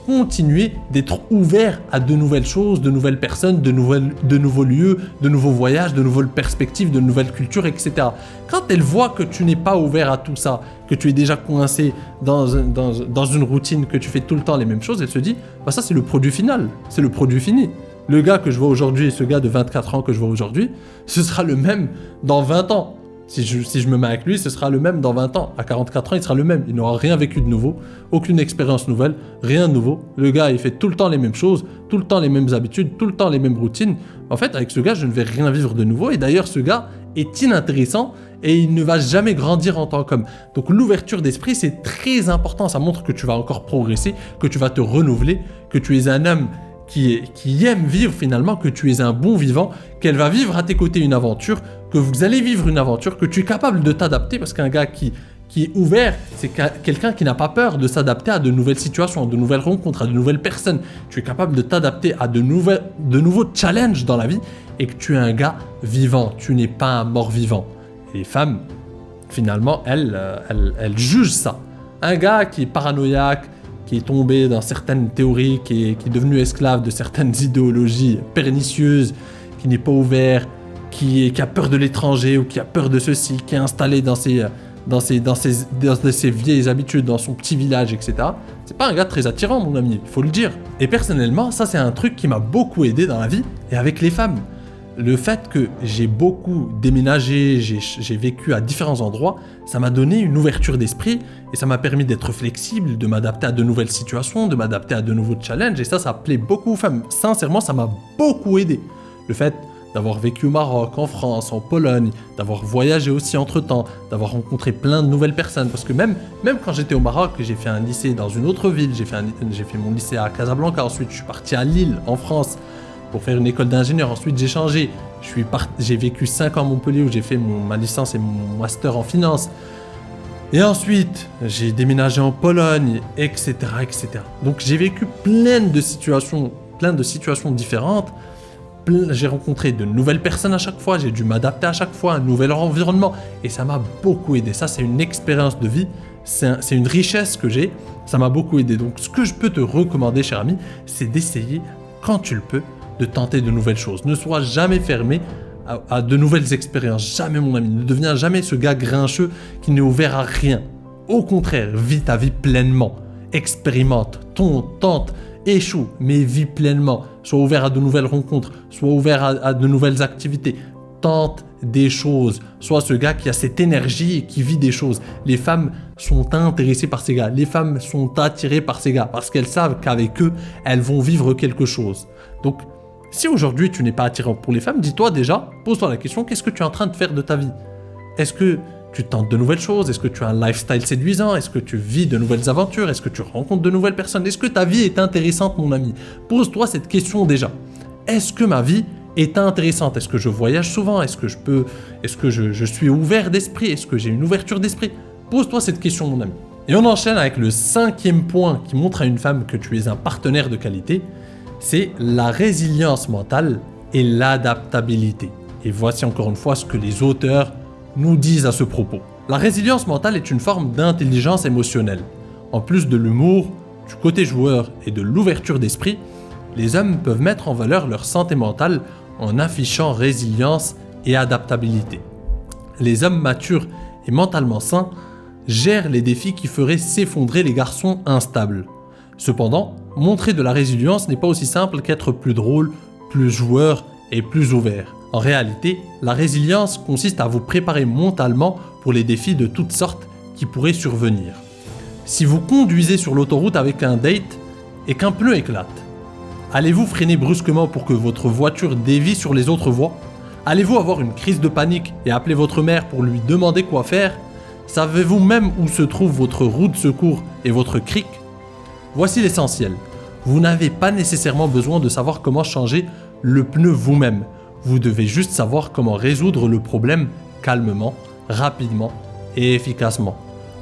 continuer d'être ouvert à de nouvelles choses, de nouvelles personnes, de nouveaux lieux, de nouveaux voyages, de nouvelles perspectives, de nouvelles cultures, etc. Quand elle voit que tu n'es pas ouvert à tout ça, que tu es déjà coincé dans une routine, que tu fais tout le temps les mêmes choses, elle se dit, bah ça c'est le produit final, c'est le produit fini. Le gars que je vois aujourd'hui et ce gars de 24 ans que je vois aujourd'hui, ce sera le même dans 20 ans. Si je me mets avec lui, ce sera le même dans 20 ans. À 44 ans, il sera le même. Il n'aura rien vécu de nouveau, aucune expérience nouvelle, rien de nouveau. Le gars, il fait tout le temps les mêmes choses, tout le temps les mêmes habitudes, tout le temps les mêmes routines. En fait, avec ce gars, je ne vais rien vivre de nouveau. Et d'ailleurs, ce gars est inintéressant et il ne va jamais grandir en tant qu'homme. Donc l'ouverture d'esprit, c'est très important. Ça montre que tu vas encore progresser, que tu vas te renouveler, que tu es un homme qui aime vivre finalement, que tu es un bon vivant, qu'elle va vivre à tes côtés une aventure, que vous allez vivre une aventure, que tu es capable de t'adapter, parce qu'un gars qui est ouvert, c'est quelqu'un qui n'a pas peur de s'adapter à de nouvelles situations, à de nouvelles rencontres, à de nouvelles personnes. Tu es capable de t'adapter à de nouveaux challenges dans la vie et que tu es un gars vivant, tu n'es pas un mort-vivant. Et les femmes, finalement, elles jugent ça. Un gars qui est paranoïaque, qui est tombé dans certaines théories, qui est devenu esclave de certaines idéologies pernicieuses, qui n'est pas ouvert, qui a peur de l'étranger ou qui a peur de ceci, qui est installé dans ses vieilles habitudes, dans son petit village, etc. C'est pas un gars très attirant, mon ami, il faut le dire. Et personnellement, ça c'est un truc qui m'a beaucoup aidé dans la vie et avec les femmes. Le fait que j'ai beaucoup déménagé, j'ai vécu à différents endroits, ça m'a donné une ouverture d'esprit et ça m'a permis d'être flexible, de m'adapter à de nouvelles situations, de m'adapter à de nouveaux challenges et ça plaît beaucoup aux femmes. Sincèrement, ça m'a beaucoup aidé. Le fait d'avoir vécu au Maroc, en France, en Pologne, d'avoir voyagé aussi entre-temps, d'avoir rencontré plein de nouvelles personnes. Parce que même quand j'étais au Maroc, j'ai fait un lycée dans une autre ville, j'ai fait mon lycée à Casablanca, ensuite je suis parti à Lille, en France, pour faire une école d'ingénieur. Ensuite j'ai changé, j'ai vécu 5 ans à Montpellier où j'ai fait ma licence et mon master en finance. Et ensuite, j'ai déménagé en Pologne, etc., etc. Donc j'ai vécu plein de situations différentes. J'ai rencontré de nouvelles personnes à chaque fois, j'ai dû m'adapter à chaque fois à un nouvel environnement et ça m'a beaucoup aidé. Ça, c'est une expérience de vie, c'est une richesse que j'ai, ça m'a beaucoup aidé. Donc, ce que je peux te recommander, cher ami, c'est d'essayer, quand tu le peux, de tenter de nouvelles choses. Ne sois jamais fermé à de nouvelles expériences. Jamais, mon ami. Ne deviens jamais ce gars grincheux qui n'est ouvert à rien. Au contraire, vis ta vie pleinement. Expérimente, tente, échoue, mais vis pleinement. Sois ouvert à de nouvelles rencontres, sois ouvert à de nouvelles activités. Tente des choses. Sois ce gars qui a cette énergie et qui vit des choses. Les femmes sont intéressées par ces gars. Les femmes sont attirées par ces gars parce qu'elles savent qu'avec eux, elles vont vivre quelque chose. Donc, si aujourd'hui tu n'es pas attirant pour les femmes, dis-toi déjà, pose-toi la question, qu'est-ce que tu es en train de faire de ta vie? Est-ce que tu tentes de nouvelles choses? Est-ce que tu as un lifestyle séduisant? Est-ce que tu vis de nouvelles aventures? Est-ce que tu rencontres de nouvelles personnes? Est-ce que ta vie est intéressante, mon ami? Pose-toi cette question déjà. Est-ce que ma vie est intéressante? Est-ce que je voyage souvent? Est-ce que je suis ouvert d'esprit? Est-ce que j'ai une ouverture d'esprit? Pose-toi cette question, mon ami. Et on enchaîne avec le 5e point qui montre à une femme que tu es un partenaire de qualité. C'est la résilience mentale et l'adaptabilité. Et voici encore une fois ce que les auteurs nous disent à ce propos. La résilience mentale est une forme d'intelligence émotionnelle. En plus de l'humour, du côté joueur et de l'ouverture d'esprit, les hommes peuvent mettre en valeur leur santé mentale en affichant résilience et adaptabilité. Les hommes matures et mentalement sains gèrent les défis qui feraient s'effondrer les garçons instables. Cependant, montrer de la résilience n'est pas aussi simple qu'être plus drôle, plus joueur et plus ouvert. En réalité, la résilience consiste à vous préparer mentalement pour les défis de toutes sortes qui pourraient survenir. Si vous conduisez sur l'autoroute avec un date et qu'un pneu éclate, allez-vous freiner brusquement pour que votre voiture dévie sur les autres voies? Allez-vous avoir une crise de panique et appeler votre mère pour lui demander quoi faire? Savez-vous même où se trouve votre roue de secours et votre cric? Voici l'essentiel. Vous n'avez pas nécessairement besoin de savoir comment changer le pneu vous-même. Vous devez juste savoir comment résoudre le problème calmement, rapidement et efficacement.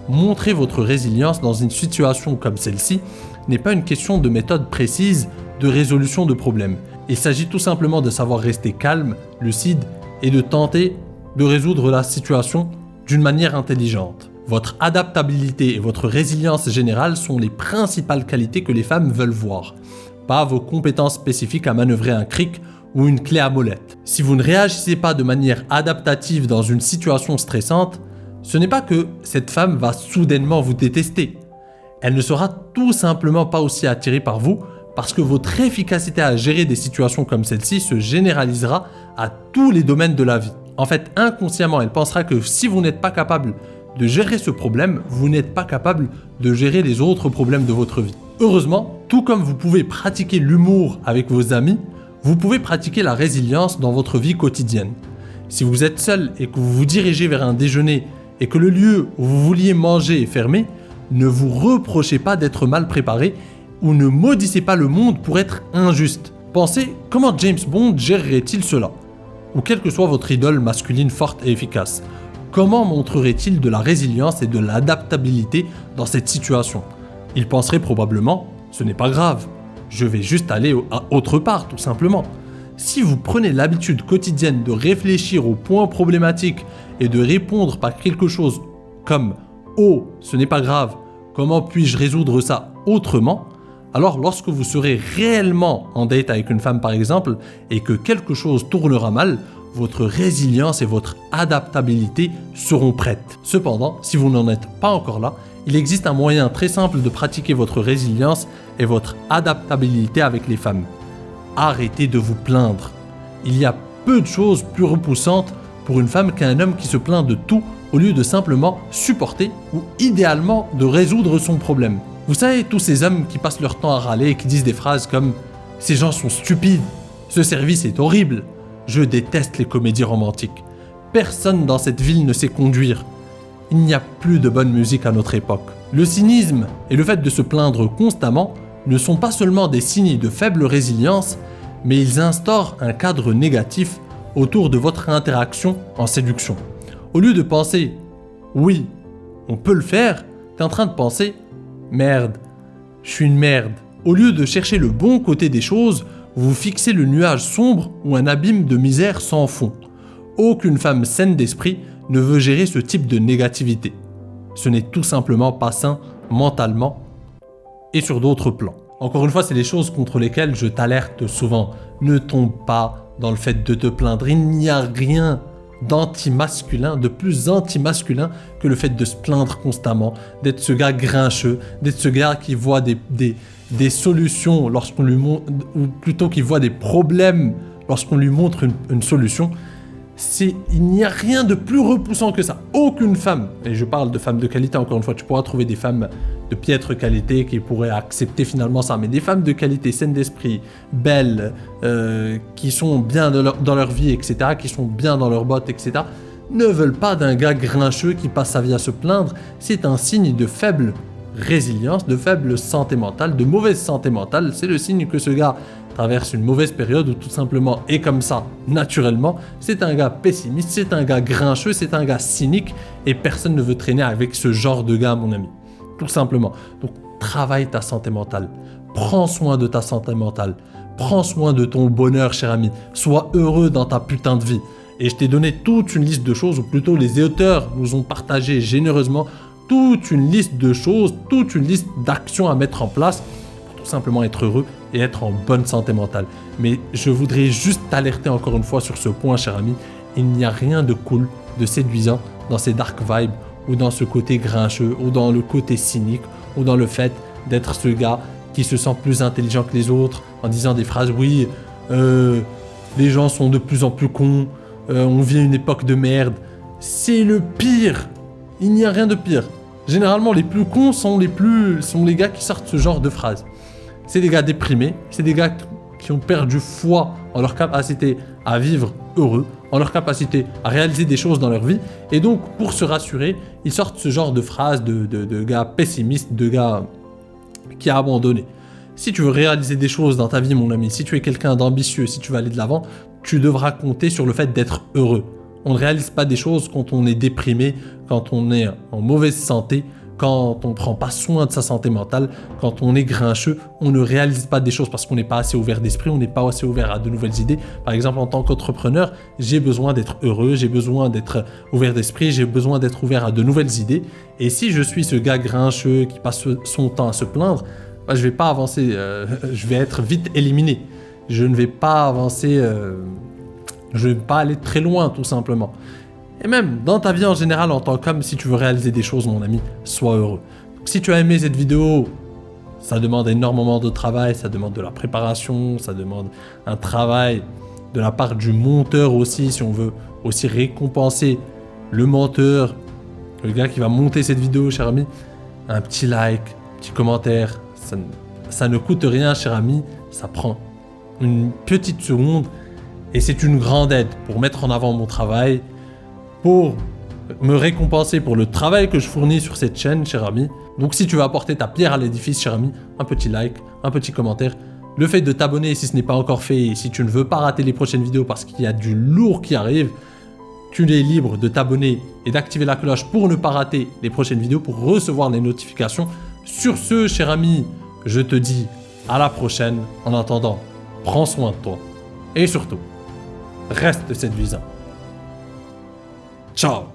Montrer votre résilience dans une situation comme celle-ci n'est pas une question de méthode précise de résolution de problèmes. Il s'agit tout simplement de savoir rester calme, lucide et de tenter de résoudre la situation d'une manière intelligente. Votre adaptabilité et votre résilience générale sont les principales qualités que les femmes veulent voir, pas vos compétences spécifiques à manœuvrer un cric ou une clé à molette. Si vous ne réagissez pas de manière adaptative dans une situation stressante, ce n'est pas que cette femme va soudainement vous détester. Elle ne sera tout simplement pas aussi attirée par vous parce que votre efficacité à gérer des situations comme celle-ci se généralisera à tous les domaines de la vie. En fait, inconsciemment, elle pensera que si vous n'êtes pas capable de gérer ce problème, vous n'êtes pas capable de gérer les autres problèmes de votre vie. Heureusement, tout comme vous pouvez pratiquer l'humour avec vos amis, vous pouvez pratiquer la résilience dans votre vie quotidienne. Si vous êtes seul et que vous vous dirigez vers un déjeuner et que le lieu où vous vouliez manger est fermé, ne vous reprochez pas d'être mal préparé ou ne maudissez pas le monde pour être injuste. Pensez comment James Bond gérerait-il cela? Ou quelle que soit votre idole masculine forte et efficace. Comment montrerait-il de la résilience et de l'adaptabilité dans cette situation? Il penserait probablement, ce n'est pas grave, je vais juste aller autre part tout simplement. Si vous prenez l'habitude quotidienne de réfléchir aux points problématiques et de répondre par quelque chose comme « Oh, ce n'est pas grave, comment puis-je résoudre ça autrement ?» alors lorsque vous serez réellement en date avec une femme par exemple et que quelque chose tournera mal, votre résilience et votre adaptabilité seront prêtes. Cependant, si vous n'en êtes pas encore là, il existe un moyen très simple de pratiquer votre résilience et votre adaptabilité avec les femmes. Arrêtez de vous plaindre. Il y a peu de choses plus repoussantes pour une femme qu'un homme qui se plaint de tout au lieu de simplement supporter ou idéalement de résoudre son problème. Vous savez, tous ces hommes qui passent leur temps à râler et qui disent des phrases comme « Ces gens sont stupides, ce service est horrible, je déteste les comédies romantiques, personne dans cette ville ne sait conduire, il n'y a plus de bonne musique à notre époque. » Le cynisme et le fait de se plaindre constamment ne sont pas seulement des signes de faible résilience, mais ils instaurent un cadre négatif autour de votre interaction en séduction. Au lieu de penser « Oui, on peut le faire », tu es en train de penser « Merde, je suis une merde ». Au lieu de chercher le bon côté des choses, vous fixez le nuage sombre ou un abîme de misère sans fond. Aucune femme saine d'esprit ne veut gérer ce type de négativité. Ce n'est tout simplement pas sain mentalement et sur d'autres plans. Encore une fois, c'est les choses contre lesquelles je t'alerte souvent. Ne tombe pas dans le fait de te plaindre. Il n'y a rien d'anti-masculin, de plus anti-masculin que le fait de se plaindre constamment, d'être ce gars grincheux, d'être ce gars qui voit des solutions lorsqu'on lui montre, ou plutôt qui voit des problèmes lorsqu'on lui montre une solution. Il n'y a rien de plus repoussant que ça. Aucune femme, et je parle de femmes de qualité encore une fois, tu pourras trouver des femmes de piètre qualité qui pourraient accepter finalement ça, mais des femmes de qualité, saines d'esprit, belles, qui sont bien dans leur vie, etc., qui sont bien dans leurs bottes, etc., ne veulent pas d'un gars grincheux qui passe sa vie à se plaindre. C'est un signe de faible résilience, de faible santé mentale, de mauvaise santé mentale. C'est le signe que ce gars traverse une mauvaise période ou tout simplement est comme ça naturellement. C'est un gars pessimiste, c'est un gars grincheux, c'est un gars cynique et personne ne veut traîner avec ce genre de gars, mon ami. Tout simplement. Donc, travaille ta santé mentale. Prends soin de ta santé mentale. Prends soin de ton bonheur, cher ami. Sois heureux dans ta putain de vie. Et je t'ai donné toute une liste de choses, ou plutôt les auteurs nous ont partagé généreusement toute une liste de choses, toute une liste d'actions à mettre en place pour tout simplement être heureux et être en bonne santé mentale. Mais je voudrais juste t'alerter encore une fois sur ce point, cher ami. Il n'y a rien de cool, de séduisant dans ces dark vibes ou dans ce côté grincheux ou dans le côté cynique ou dans le fait d'être ce gars qui se sent plus intelligent que les autres en disant des phrases « Oui, les gens sont de plus en plus cons, on vit une époque de merde. » C'est le pire. Il n'y a rien de pire. Généralement, les plus cons sont les gars qui sortent ce genre de phrases. C'est des gars déprimés, c'est des gars qui ont perdu foi en leur capacité à vivre heureux, en leur capacité à réaliser des choses dans leur vie. Et donc, pour se rassurer, ils sortent ce genre de phrases de gars pessimistes, de gars qui a abandonné. Si tu veux réaliser des choses dans ta vie, mon ami, si tu es quelqu'un d'ambitieux, si tu veux aller de l'avant, tu devras compter sur le fait d'être heureux. On ne réalise pas des choses quand on est déprimé, quand on est en mauvaise santé, quand on ne prend pas soin de sa santé mentale, quand on est grincheux. On ne réalise pas des choses parce qu'on n'est pas assez ouvert d'esprit, on n'est pas assez ouvert à de nouvelles idées. Par exemple, en tant qu'entrepreneur, j'ai besoin d'être heureux, j'ai besoin d'être ouvert d'esprit, j'ai besoin d'être ouvert à de nouvelles idées. Et si je suis ce gars grincheux qui passe son temps à se plaindre, je ne vais pas avancer, je vais être vite éliminé. Je ne vais pas avancer... je ne vais pas aller très loin, tout simplement. Et même dans ta vie en général, en tant qu'homme, si tu veux réaliser des choses, mon ami, sois heureux. Donc, si tu as aimé cette vidéo, ça demande énormément de travail, ça demande de la préparation, ça demande un travail de la part du monteur aussi, si on veut aussi récompenser le monteur, le gars qui va monter cette vidéo, cher ami. Un petit like, un petit commentaire, ça ne coûte rien, cher ami, ça prend une petite seconde. Et c'est une grande aide pour mettre en avant mon travail, pour me récompenser pour le travail que je fournis sur cette chaîne, cher ami. Donc si tu veux apporter ta pierre à l'édifice, cher ami, un petit like, un petit commentaire. Le fait de t'abonner si ce n'est pas encore fait, et si tu ne veux pas rater les prochaines vidéos parce qu'il y a du lourd qui arrive, tu es libre de t'abonner et d'activer la cloche pour ne pas rater les prochaines vidéos, pour recevoir les notifications. Sur ce, cher ami, je te dis à la prochaine. En attendant, prends soin de toi. Et surtout, reste séduisant. Ciao.